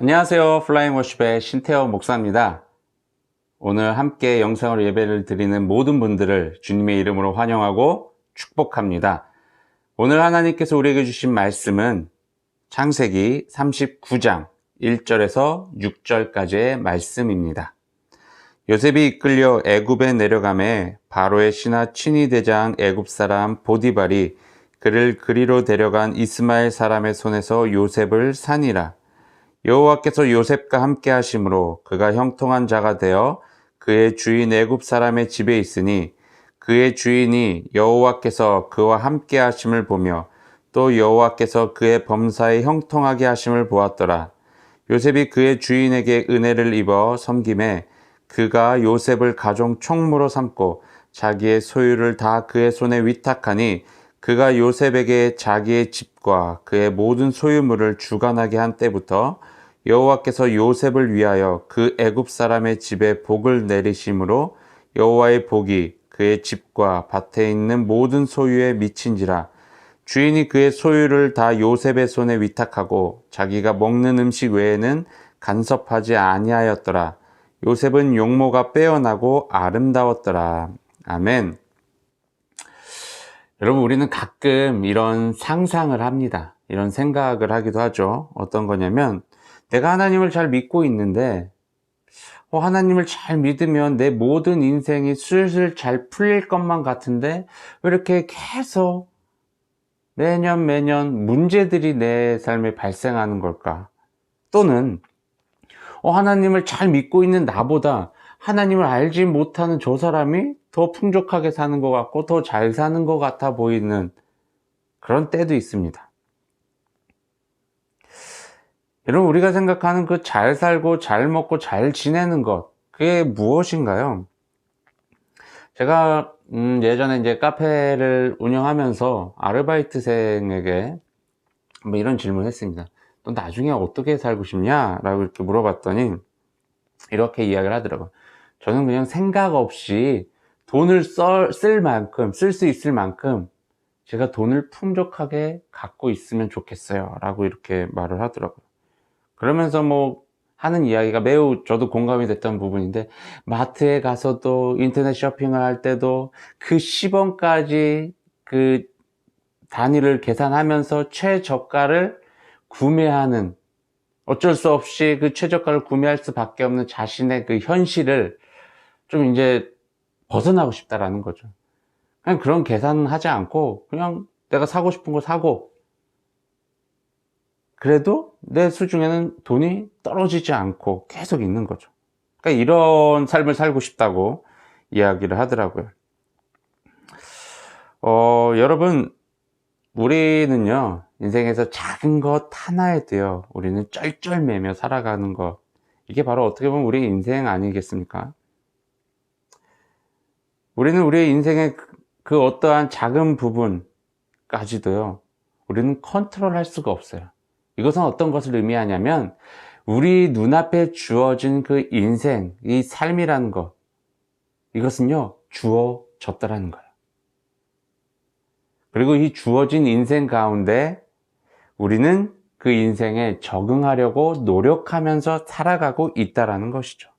안녕하세요. 플라잉 워십의 신태호 목사입니다. 오늘 함께 영상으로 예배를 드리는 모든 분들을 주님의 이름으로 환영하고 축복합니다. 오늘 하나님께서 우리에게 주신 말씀은 창세기 39장 1절에서 6절까지의 말씀입니다. 요셉이 이끌려 애굽에 내려가매 바로의 신하 친위대장 애굽 사람 보디발이 그를 그리로 데려간 이스마엘 사람의 손에서 요셉을 산이라. 여호와께서 요셉과 함께 하심으로 그가 형통한 자가 되어 그의 주인 애굽 사람의 집에 있으니 그의 주인이 여호와께서 그와 함께 하심을 보며 또 여호와께서 그의 범사에 형통하게 하심을 보았더라. 요셉이 그의 주인에게 은혜를 입어 섬김에 그가 요셉을 가종 총무로 삼고 자기의 소유를 다 그의 손에 위탁하니 그가 요셉에게 자기의 집과 그의 모든 소유물을 주관하게 한 때부터 여호와께서 요셉을 위하여 그 애굽 사람의 집에 복을 내리심으로 여호와의 복이 그의 집과 밭에 있는 모든 소유에 미친지라. 주인이 그의 소유를 다 요셉의 손에 위탁하고 자기가 먹는 음식 외에는 간섭하지 아니하였더라. 요셉은 용모가 빼어나고 아름다웠더라. 아멘. 여러분, 우리는 가끔 이런 상상을 합니다. 이런 생각을 하기도 하죠. 어떤 거냐면 내가 하나님을 잘 믿고 있는데 하나님을 잘 믿으면 내 모든 인생이 슬슬 잘 풀릴 것만 같은데 왜 이렇게 계속 매년 문제들이 내 삶에 발생하는 걸까? 또는 하나님을 잘 믿고 있는 나보다 하나님을 알지 못하는 저 사람이 더 풍족하게 사는 것 같고 더 잘 사는 것 같아 보이는 그런 때도 있습니다. 여러분, 우리가 생각하는 그 잘 살고 잘 먹고 잘 지내는 것, 그게 무엇인가요? 제가 예전에 이제 카페를 운영하면서 아르바이트생에게 뭐 이런 질문을 했습니다. 너 나중에 어떻게 살고 싶냐? 라고 이렇게 물어봤더니 이렇게 이야기를 하더라고요. 저는 그냥 생각 없이 돈을 쓸 만큼, 쓸 수 있을 만큼 제가 돈을 풍족하게 갖고 있으면 좋겠어요. 라고 이렇게 말을 하더라고요. 그러면서 뭐 하는 이야기가 매우 저도 공감이 됐던 부분인데, 마트에 가서도 인터넷 쇼핑을 할 때도 그 10원까지 그 단위를 계산하면서 최저가를 구매하는, 어쩔 수 없이 그 최저가를 구매할 수밖에 없는 자신의 그 현실을 좀 이제 벗어나고 싶다라는 거죠. 그냥 그런 계산은 하지 않고 그냥 내가 사고 싶은 거 사고, 그래도 내 수중에는 돈이 떨어지지 않고 계속 있는 거죠. 그러니까 이런 삶을 살고 싶다고 이야기를 하더라고요. 여러분, 우리는요, 인생에서 작은 것 하나에도요, 우리는 쩔쩔매며 살아가는 것, 이게 바로 어떻게 보면 우리 인생 아니겠습니까? 우리는 우리의 인생의 그 어떠한 작은 부분까지도요, 우리는 컨트롤할 수가 없어요. 이것은 어떤 것을 의미하냐면 우리 눈앞에 주어진 그 인생, 이 삶이라는 것, 이것은요 주어졌다라는 거예요. 그리고 이 주어진 인생 가운데 우리는 그 인생에 적응하려고 노력하면서 살아가고 있다라는 것이죠.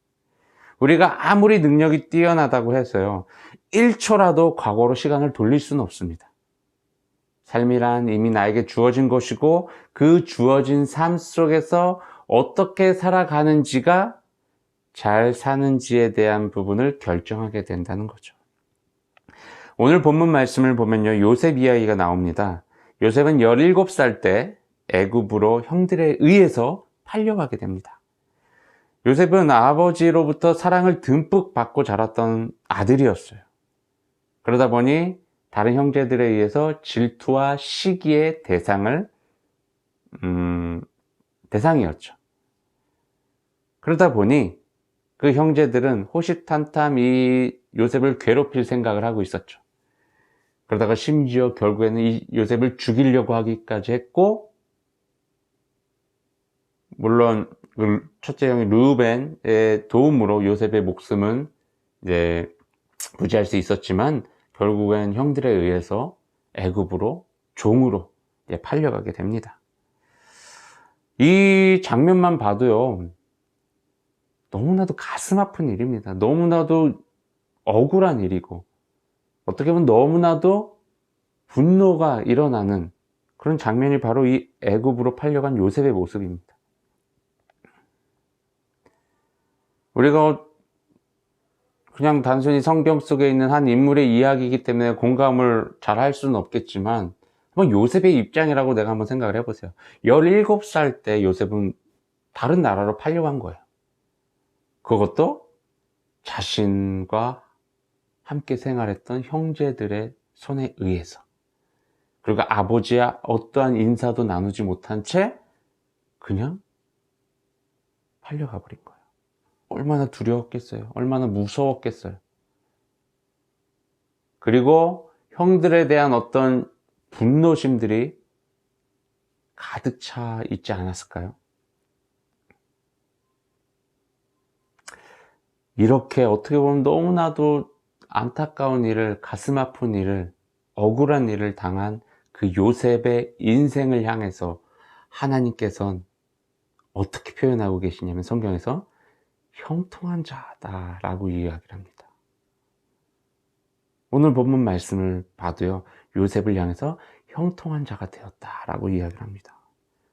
우리가 아무리 능력이 뛰어나다고 해서요 1초라도 과거로 시간을 돌릴 수는 없습니다. 삶이란 이미 나에게 주어진 것이고 그 주어진 삶 속에서 어떻게 살아가는지가 잘 사는지에 대한 부분을 결정하게 된다는 거죠. 오늘 본문 말씀을 보면요, 요셉 이야기가 나옵니다. 요셉은 17살 때 애굽으로 형들에 의해서 팔려가게 됩니다. 요셉은 아버지로부터 사랑을 듬뿍 받고 자랐던 아들이었어요. 그러다 보니 다른 형제들에 의해서 질투와 시기의 대상이었죠. 그러다 보니 그 형제들은 호시탐탐 이 요셉을 괴롭힐 생각을 하고 있었죠. 그러다가 심지어 결국에는 이 요셉을 죽이려고 하기까지 했고, 물론 첫째 형인 르우벤의 도움으로 요셉의 목숨은 이제 부지할 수 있었지만 결국엔 형들에 의해서 애굽으로 종으로 팔려가게 됩니다. 이 장면만 봐도요, 너무나도 가슴 아픈 일입니다. 너무나도 억울한 일이고, 어떻게 보면 너무나도 분노가 일어나는 그런 장면이 바로 이 애굽으로 팔려간 요셉의 모습입니다. 우리가 그냥 단순히 성경 속에 있는 한 인물의 이야기이기 때문에 공감을 잘 할 수는 없겠지만, 한번 요셉의 입장이라고 내가 한번 생각을 해보세요. 17살 때 요셉은 다른 나라로 팔려간 거예요. 그것도 자신과 함께 생활했던 형제들의 손에 의해서. 그리고 아버지와 어떠한 인사도 나누지 못한 채 그냥 팔려가 버린 거예요. 얼마나 두려웠겠어요. 얼마나 무서웠겠어요. 그리고 형들에 대한 어떤 분노심들이 가득 차 있지 않았을까요? 이렇게 어떻게 보면 너무나도 안타까운 일을, 가슴 아픈 일을, 억울한 일을 당한 그 요셉의 인생을 향해서 하나님께서는 어떻게 표현하고 계시냐면 성경에서 형통한 자다라고 이야기를 합니다. 오늘 본문 말씀을 봐도요, 요셉을 향해서 형통한 자가 되었다라고 이야기를 합니다.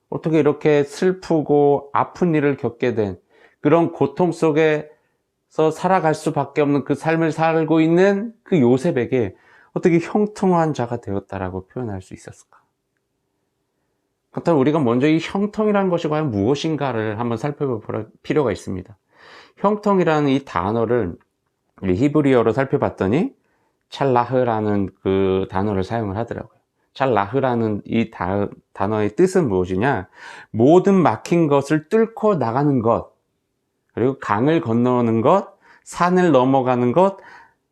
어떻게 이렇게 슬프고 아픈 일을 겪게 된 그런 고통 속에서 살아갈 수밖에 없는 그 삶을 살고 있는 그 요셉에게 어떻게 형통한 자가 되었다라고 표현할 수 있었을까? 그렇다면 우리가 먼저 이 형통이라는 것이 과연 무엇인가를 한번 살펴볼 필요가 있습니다. 형통이라는 이 단어를 히브리어로 살펴봤더니 찰라흐라는 그 단어를 사용을 하더라고요. 찰라흐라는 이 단어의 뜻은 무엇이냐? 모든 막힌 것을 뚫고 나가는 것, 그리고 강을 건너는 것, 산을 넘어가는 것,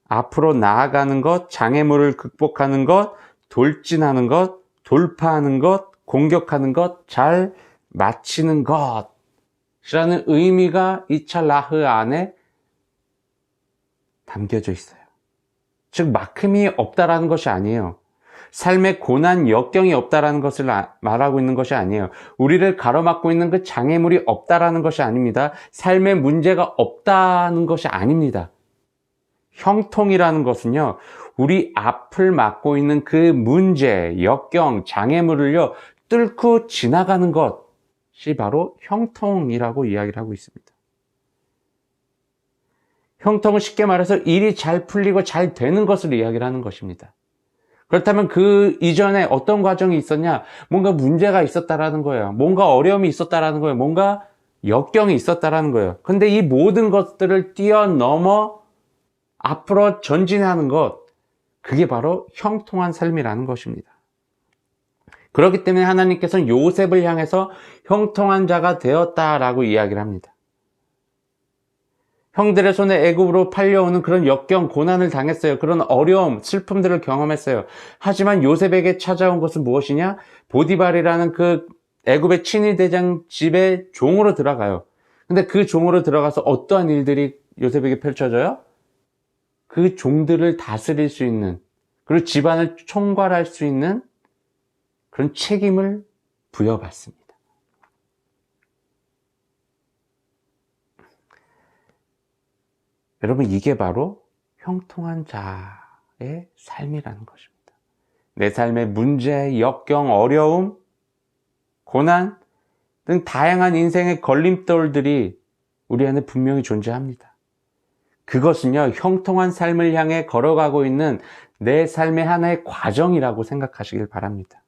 앞으로 나아가는 것, 장애물을 극복하는 것, 돌진하는 것, 돌파하는 것, 공격하는 것, 잘 마치는 것이라는 의미가 이 찰라흐 안에 담겨져 있어요. 즉 막힘이 없다라는 것이 아니에요. 삶의 고난, 역경이 없다라는 것을 말하고 있는 것이 아니에요. 우리를 가로막고 있는 그 장애물이 없다라는 것이 아닙니다. 삶의 문제가 없다는 것이 아닙니다. 형통이라는 것은요, 우리 앞을 막고 있는 그 문제, 역경, 장애물을요, 뚫고 지나가는 것이 바로 형통이라고 이야기를 하고 있습니다. 형통은 쉽게 말해서 일이 잘 풀리고 잘 되는 것을 이야기를 하는 것입니다. 그렇다면 그 이전에 어떤 과정이 있었냐? 뭔가 문제가 있었다라는 거예요. 뭔가 어려움이 있었다라는 거예요. 뭔가 역경이 있었다라는 거예요. 근데 이 모든 것들을 뛰어넘어 앞으로 전진하는 것, 그게 바로 형통한 삶이라는 것입니다. 그렇기 때문에 하나님께서는 요셉을 향해서 형통한 자가 되었다라고 이야기를 합니다. 형들의 손에 애굽으로 팔려오는 그런 역경, 고난을 당했어요. 그런 어려움, 슬픔들을 경험했어요. 하지만 요셉에게 찾아온 것은 무엇이냐? 보디발이라는 그 애굽의 친위대장 집에 종으로 들어가요. 근데 그 종으로 들어가서 어떠한 일들이 요셉에게 펼쳐져요? 그 종들을 다스릴 수 있는, 그리고 집안을 총괄할 수 있는 그런 책임을 부여받습니다. 여러분, 이게 바로 형통한 자의 삶이라는 것입니다. 내 삶의 문제, 역경, 어려움, 고난 등 다양한 인생의 걸림돌들이 우리 안에 분명히 존재합니다. 그것은요, 형통한 삶을 향해 걸어가고 있는 내 삶의 하나의 과정이라고 생각하시길 바랍니다.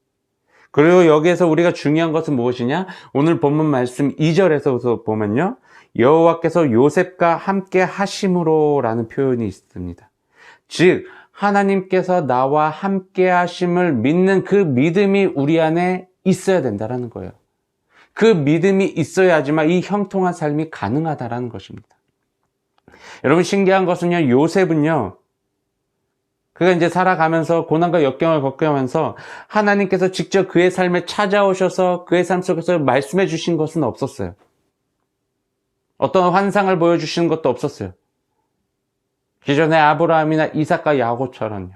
그리고 여기에서 우리가 중요한 것은 무엇이냐? 오늘 본문 말씀 2절에서 보면요, 여호와께서 요셉과 함께 하심으로 라는 표현이 있습니다. 즉 하나님께서 나와 함께 하심을 믿는 그 믿음이 우리 안에 있어야 된다는 거예요. 그 믿음이 있어야지만 이 형통한 삶이 가능하다는 것입니다. 여러분, 신기한 것은요, 요셉은요, 그가 이제 살아가면서 고난과 역경을 겪으면서 하나님께서 직접 그의 삶에 찾아오셔서 그의 삶 속에서 말씀해 주신 것은 없었어요. 어떤 환상을 보여주시는 것도 없었어요. 기존의 아브라함이나 이삭과 야곱처럼요.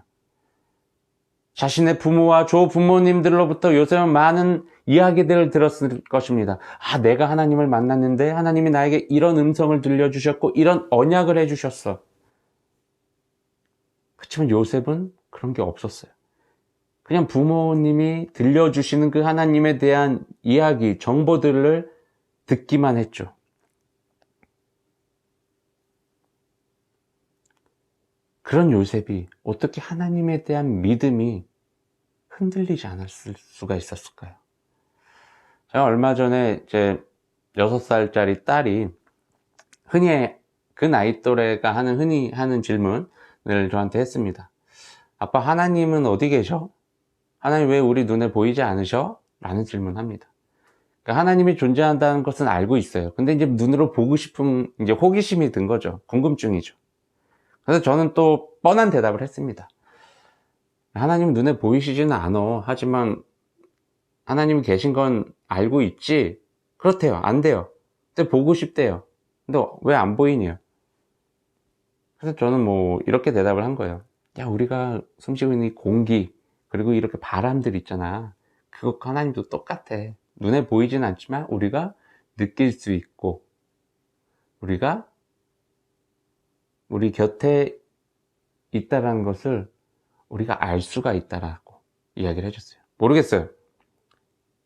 자신의 부모와 조부모님들로부터 요셉은 많은 이야기들을 들었을 것입니다. 아, 내가 하나님을 만났는데 하나님이 나에게 이런 음성을 들려주셨고 이런 언약을 해주셨어. 그렇지만 요셉은 그런 게 없었어요. 그냥 부모님이 들려주시는 그 하나님에 대한 이야기, 정보들을 듣기만 했죠. 그런 요셉이 어떻게 하나님에 대한 믿음이 흔들리지 않았을 수가 있었을까요? 제가 얼마 전에 제 6살짜리 딸이 그 나이 또래가 흔히 하는 질문을 저한테 했습니다. 아빠, 하나님은 어디 계셔? 하나님 왜 우리 눈에 보이지 않으셔? 라는 질문합니다. 그러니까 하나님이 존재한다는 것은 알고 있어요. 근데 이제 눈으로 보고 싶은 이제 호기심이 든 거죠. 궁금증이죠. 그래서 저는 또 뻔한 대답을 했습니다. 하나님 눈에 보이시지는 않아. 하지만 하나님이 계신 건 알고 있지? 그렇대요. 안 돼요. 근데 보고 싶대요. 근데 왜 안 보이냐? 그래서 저는 이렇게 대답을 한 거예요. 야, 우리가 숨쉬고 있는 이 공기, 그리고 이렇게 바람들 있잖아. 그거 하나님도 똑같아. 눈에 보이진 않지만 우리가 느낄 수 있고, 우리가 우리 곁에 있다라는 것을 우리가 알 수가 있다라고 이야기를 해줬어요. 모르겠어요.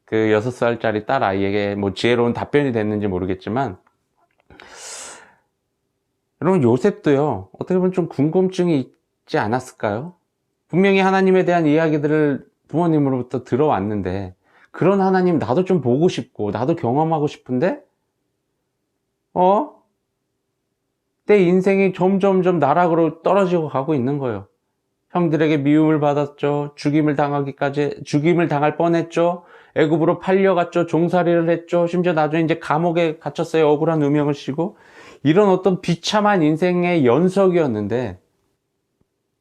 그 6살짜리 딸 아이에게 지혜로운 답변이 됐는지 모르겠지만, 여러분, 요셉도요, 어떻게 보면 좀 궁금증이 있지 않았을까요? 분명히 하나님에 대한 이야기들을 부모님으로부터 들어왔는데, 그런 하나님 나도 좀 보고 싶고, 나도 경험하고 싶은데, 내 인생이 점점점 나락으로 떨어지고 가고 있는 거예요. 형들에게 미움을 받았죠. 죽임을 당할 뻔했죠. 애굽으로 팔려갔죠. 종살이를 했죠. 심지어 나중에 이제 감옥에 갇혔어요. 억울한 누명을 씌고. 이런 어떤 비참한 인생의 연속이었는데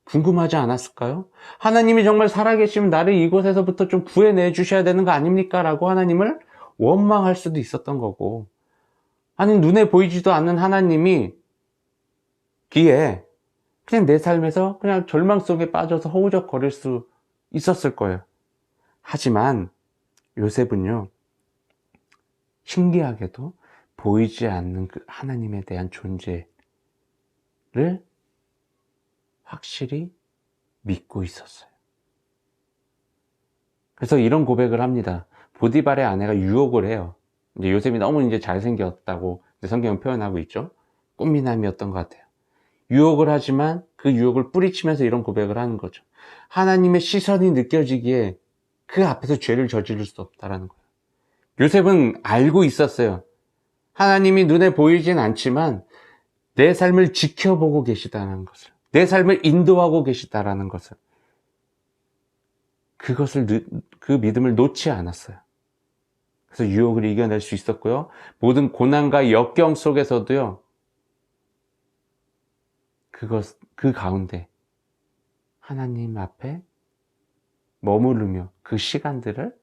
궁금하지 않았을까요? 하나님이 정말 살아계시면 나를 이곳에서부터 좀 구해내 주셔야 되는 거 아닙니까? 라고 하나님을 원망할 수도 있었던 거고, 아니 눈에 보이지도 않는 하나님이 기에 그냥 내 삶에서 그냥 절망 속에 빠져서 허우적거릴 수 있었을 거예요. 하지만 요셉은요, 신기하게도 보이지 않는 그 하나님에 대한 존재를 확실히 믿고 있었어요. 그래서 이런 고백을 합니다. 보디발의 아내가 유혹을 해요. 이제 요셉이 너무 이제 잘생겼다고 성경은 표현하고 있죠. 꽃미남이었던 것 같아요. 유혹을 하지만 그 유혹을 뿌리치면서 이런 고백을 하는 거죠. 하나님의 시선이 느껴지기에 그 앞에서 죄를 저지를 수 없다라는 거예요. 요셉은 알고 있었어요. 하나님이 눈에 보이진 않지만 내 삶을 지켜보고 계시다는 것을, 내 삶을 인도하고 계시다라는 것을, 그 믿음을 놓지 않았어요. 그래서 유혹을 이겨낼 수 있었고요. 모든 고난과 역경 속에서도요, 그 가운데 하나님 앞에 머무르며 그 시간들을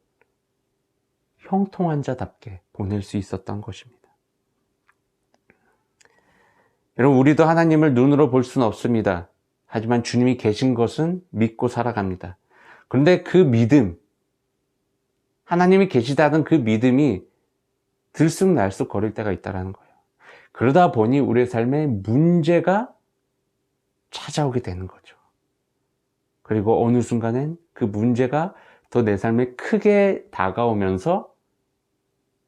형통한 자답게 보낼 수 있었던 것입니다. 여러분, 우리도 하나님을 눈으로 볼 수는 없습니다. 하지만 주님이 계신 것은 믿고 살아갑니다. 그런데 그 믿음, 하나님이 계시다는 그 믿음이 들쑥날쑥 거릴 때가 있다는 거예요. 그러다 보니 우리의 삶에 문제가 찾아오게 되는 거죠. 그리고 어느 순간엔 그 문제가 더 내 삶에 크게 다가오면서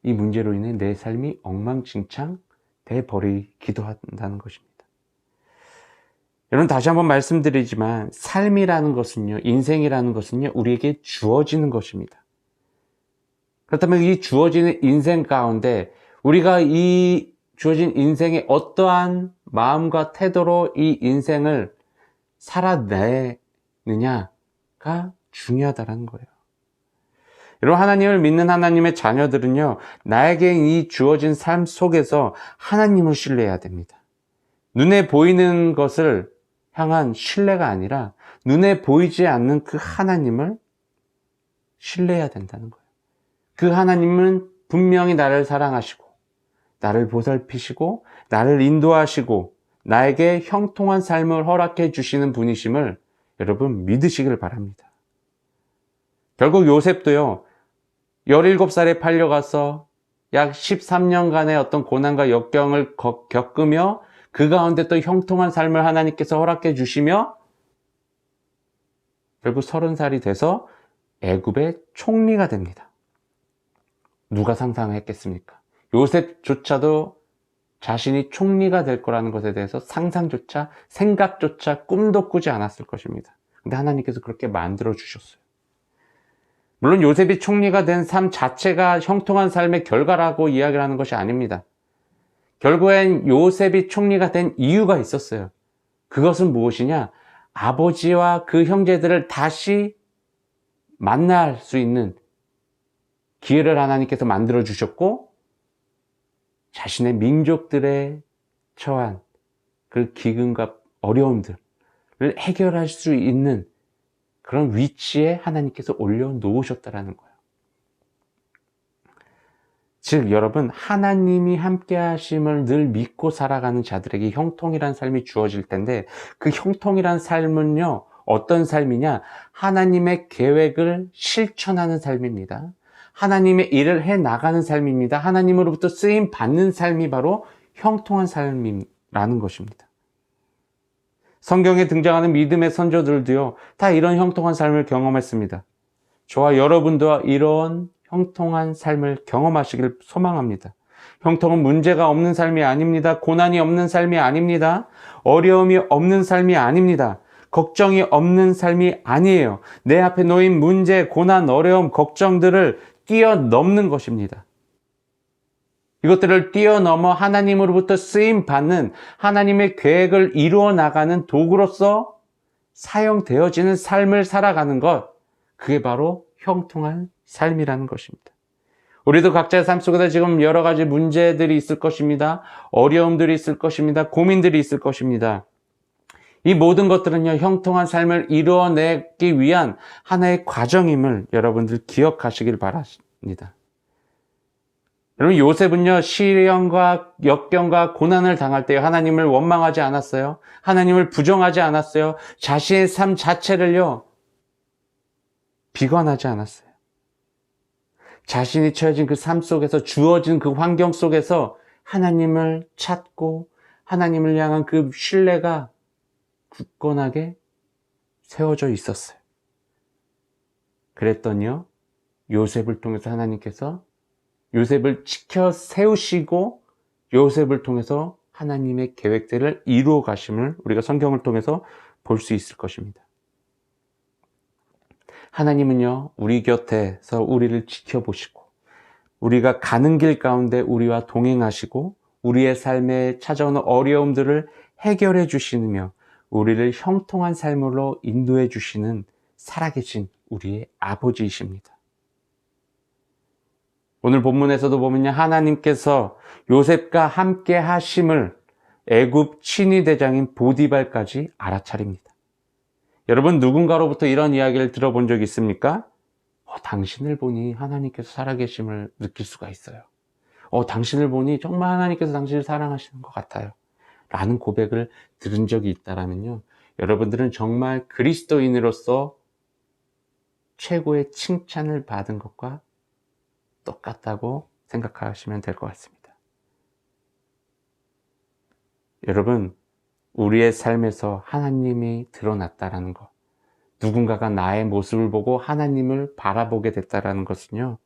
이 문제로 인해 내 삶이 엉망진창 돼버리기도 한다는 것입니다. 여러분, 다시 한번 말씀드리지만 삶이라는 것은요, 인생이라는 것은요, 우리에게 주어지는 것입니다. 그렇다면 이 주어지는 인생 가운데 우리가 이 주어진 인생의 어떠한 마음과 태도로 이 인생을 살아내느냐가 중요하다는 거예요. 여러분, 하나님을 믿는 하나님의 자녀들은요, 나에게 이 주어진 삶 속에서 하나님을 신뢰해야 됩니다. 눈에 보이는 것을 향한 신뢰가 아니라 눈에 보이지 않는 그 하나님을 신뢰해야 된다는 거예요. 그 하나님은 분명히 나를 사랑하시고 나를 보살피시고 나를 인도하시고 나에게 형통한 삶을 허락해 주시는 분이심을 여러분 믿으시길 바랍니다. 결국 요셉도요, 17살에 팔려가서 약 13년간의 어떤 고난과 역경을 겪으며 그 가운데 또 형통한 삶을 하나님께서 허락해 주시며 결국 30살이 돼서 애굽의 총리가 됩니다. 누가 상상했겠습니까? 요셉조차도 자신이 총리가 될 거라는 것에 대해서 상상조차, 생각조차, 꿈도 꾸지 않았을 것입니다. 근데 하나님께서 그렇게 만들어 주셨어요. 물론 요셉이 총리가 된 삶 자체가 형통한 삶의 결과라고 이야기를 하는 것이 아닙니다. 결국엔 요셉이 총리가 된 이유가 있었어요. 그것은 무엇이냐? 아버지와 그 형제들을 다시 만날 수 있는 기회를 하나님께서 만들어 주셨고, 자신의 민족들의 처한 그 기근과 어려움들을 해결할 수 있는 그런 위치에 하나님께서 올려놓으셨다라는 거예요. 즉 여러분, 하나님이 함께 하심을 늘 믿고 살아가는 자들에게 형통이란 삶이 주어질 텐데, 그 형통이란 삶은요, 어떤 삶이냐? 하나님의 계획을 실천하는 삶입니다. 하나님의 일을 해나가는 삶입니다. 하나님으로부터 쓰임 받는 삶이 바로 형통한 삶이라는 것입니다. 성경에 등장하는 믿음의 선조들도요, 다 이런 형통한 삶을 경험했습니다. 저와 여러분도 이런 형통한 삶을 경험하시길 소망합니다. 형통은 문제가 없는 삶이 아닙니다. 고난이 없는 삶이 아닙니다. 어려움이 없는 삶이 아닙니다. 걱정이 없는 삶이 아니에요. 내 앞에 놓인 문제, 고난, 어려움, 걱정들을 뛰어넘는 것입니다. 이것들을 뛰어넘어 하나님으로부터 쓰임받는, 하나님의 계획을 이루어 나가는 도구로서 사용되어지는 삶을 살아가는 것, 그게 바로 형통한 삶이라는 것입니다. 우리도 각자의 삶 속에서 지금 여러 가지 문제들이 있을 것입니다. 어려움들이 있을 것입니다. 고민들이 있을 것입니다. 이 모든 것들은요, 형통한 삶을 이루어내기 위한 하나의 과정임을 여러분들 기억하시길 바랍니다. 여러분, 요셉은요, 시련과 역경과 고난을 당할 때 하나님을 원망하지 않았어요. 하나님을 부정하지 않았어요. 자신의 삶 자체를요, 비관하지 않았어요. 자신이 처해진 그 삶 속에서, 주어진 그 환경 속에서 하나님을 찾고 하나님을 향한 그 신뢰가 굳건하게 세워져 있었어요. 그랬더니요, 요셉을 통해서 하나님께서 요셉을 지켜 세우시고 요셉을 통해서 하나님의 계획들을 이루어 가심을 우리가 성경을 통해서 볼 수 있을 것입니다. 하나님은요, 우리 곁에서 우리를 지켜보시고 우리가 가는 길 가운데 우리와 동행하시고 우리의 삶에 찾아오는 어려움들을 해결해 주시며 우리를 형통한 삶으로 인도해 주시는 살아계신 우리의 아버지이십니다. 오늘 본문에서도 보면요, 하나님께서 요셉과 함께 하심을 애굽 친위대장인 보디발까지 알아차립니다. 여러분, 누군가로부터 이런 이야기를 들어본 적 있습니까? 당신을 보니 하나님께서 살아계심을 느낄 수가 있어요. 당신을 보니 정말 하나님께서 당신을 사랑하시는 것 같아요. 라는 고백을 들은 적이 있다면요, 여러분들은 정말 그리스도인으로서 최고의 칭찬을 받은 것과 똑같다고 생각하시면 될 것 같습니다. 여러분, 우리의 삶에서 하나님이 드러났다라는 것, 누군가가 나의 모습을 보고 하나님을 바라보게 됐다라는 것은요,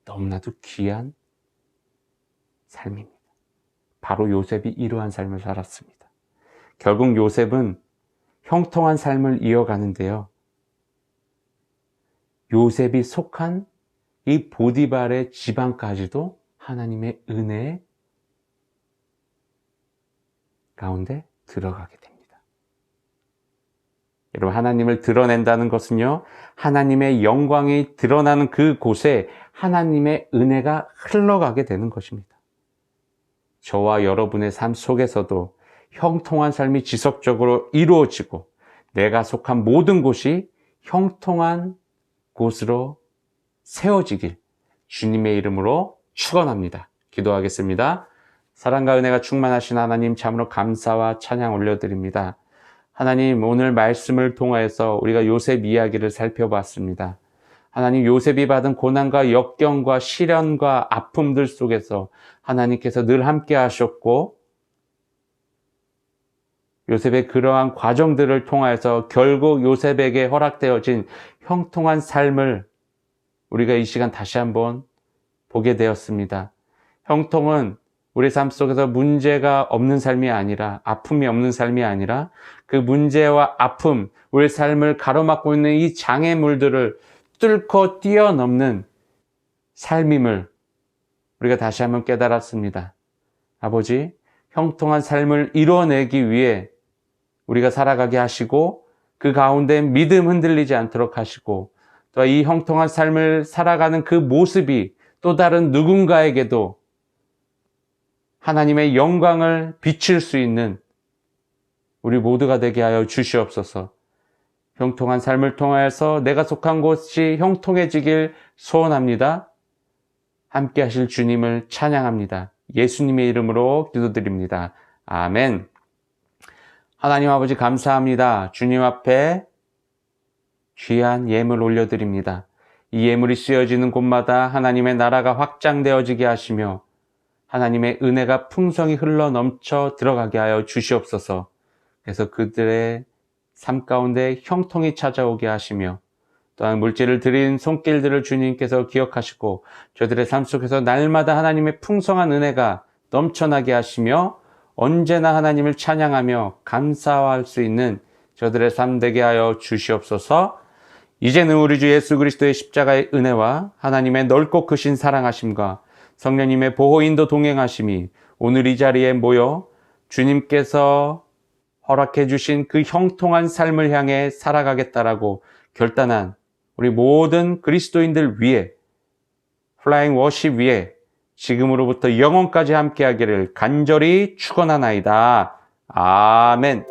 너무나도 귀한 삶입니다. 바로 요셉이 이러한 삶을 살았습니다. 결국 요셉은 형통한 삶을 이어가는데요, 요셉이 속한 이 보디발의 지방까지도 하나님의 은혜 가운데 들어가게 됩니다. 여러분, 하나님을 드러낸다는 것은요, 하나님의 영광이 드러나는 그 곳에 하나님의 은혜가 흘러가게 되는 것입니다. 저와 여러분의 삶 속에서도 형통한 삶이 지속적으로 이루어지고 내가 속한 모든 곳이 형통한 곳으로 세워지길 주님의 이름으로 축원합니다. 기도하겠습니다. 사랑과 은혜가 충만하신 하나님, 참으로 감사와 찬양 올려드립니다. 하나님, 오늘 말씀을 통하여서 우리가 요셉 이야기를 살펴봤습니다. 하나님, 요셉이 받은 고난과 역경과 시련과 아픔들 속에서 하나님께서 늘 함께 하셨고, 요셉의 그러한 과정들을 통하여서 결국 요셉에게 허락되어진 형통한 삶을 우리가 이 시간 다시 한번 보게 되었습니다. 형통은 우리 삶 속에서 문제가 없는 삶이 아니라, 아픔이 없는 삶이 아니라, 그 문제와 아픔, 우리 삶을 가로막고 있는 이 장애물들을 뚫고 뛰어넘는 삶임을 우리가 다시 한번 깨달았습니다. 아버지, 형통한 삶을 이뤄내기 위해 우리가 살아가게 하시고, 그 가운데 믿음 흔들리지 않도록 하시고, 또 이 형통한 삶을 살아가는 그 모습이 또 다른 누군가에게도 하나님의 영광을 비칠 수 있는 우리 모두가 되게 하여 주시옵소서. 형통한 삶을 통하여서 내가 속한 곳이 형통해지길 소원합니다. 함께 하실 주님을 찬양합니다. 예수님의 이름으로 기도드립니다. 아멘. 하나님 아버지, 감사합니다. 주님 앞에 귀한 예물 올려드립니다. 이 예물이 쓰여지는 곳마다 하나님의 나라가 확장되어지게 하시며 하나님의 은혜가 풍성히 흘러 넘쳐 들어가게 하여 주시옵소서. 그래서 그들의 삶 가운데 형통이 찾아오게 하시며, 또한 물질을 드린 손길들을 주님께서 기억하시고 저들의 삶 속에서 날마다 하나님의 풍성한 은혜가 넘쳐나게 하시며 언제나 하나님을 찬양하며 감사할 수 있는 저들의 삶 되게 하여 주시옵소서. 이제는 우리 주 예수 그리스도의 십자가의 은혜와 하나님의 넓고 크신 사랑하심과 성령님의 보호 인도 동행하심이 오늘 이 자리에 모여 주님께서 허락해 주신 그 형통한 삶을 향해 살아가겠다라고 결단한 우리 모든 그리스도인들 위해, 플라잉 워십 위에 지금으로부터 영원까지 함께하기를 간절히 축원하나이다. 아멘.